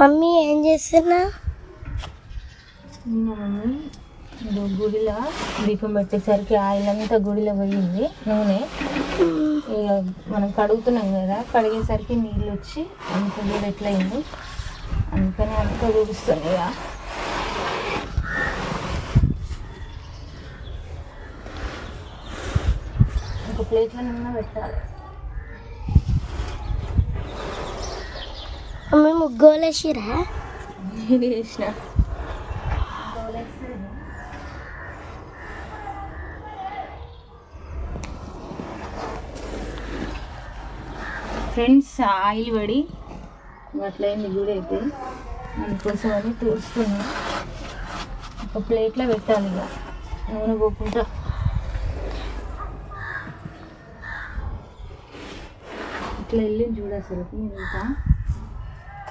Mummy ఏం చేస్తున్నా? Mummy గుడిలో దీపం పెట్టేసరికి ఆయిల్ అంతా గుడిలో పోయింది, నూనె. ఇక మనం కడుగుతున్నాం కదా, కడిగేసరికి నీళ్ళు వచ్చి అంత కూడా ఎట్లా అయింది, అందుకని అంతా తుడుస్తుంది. ఇక ఒక ప్లేట్లో నిన్న పెట్టాలి. మమ్మీ ముగ్గోలేసిరా? వేసిన ఫ్రెండ్స్, ఆయిల్ పడి అట్లయింది గుడి అయితే, అందుకోసం అని తుడుస్తున్నా. ఒక ప్లేట్లో పెట్టాలి ఇక నూనె పోకుండా. ఇట్లా వెళ్ళి చూడ అసలు ఇంకా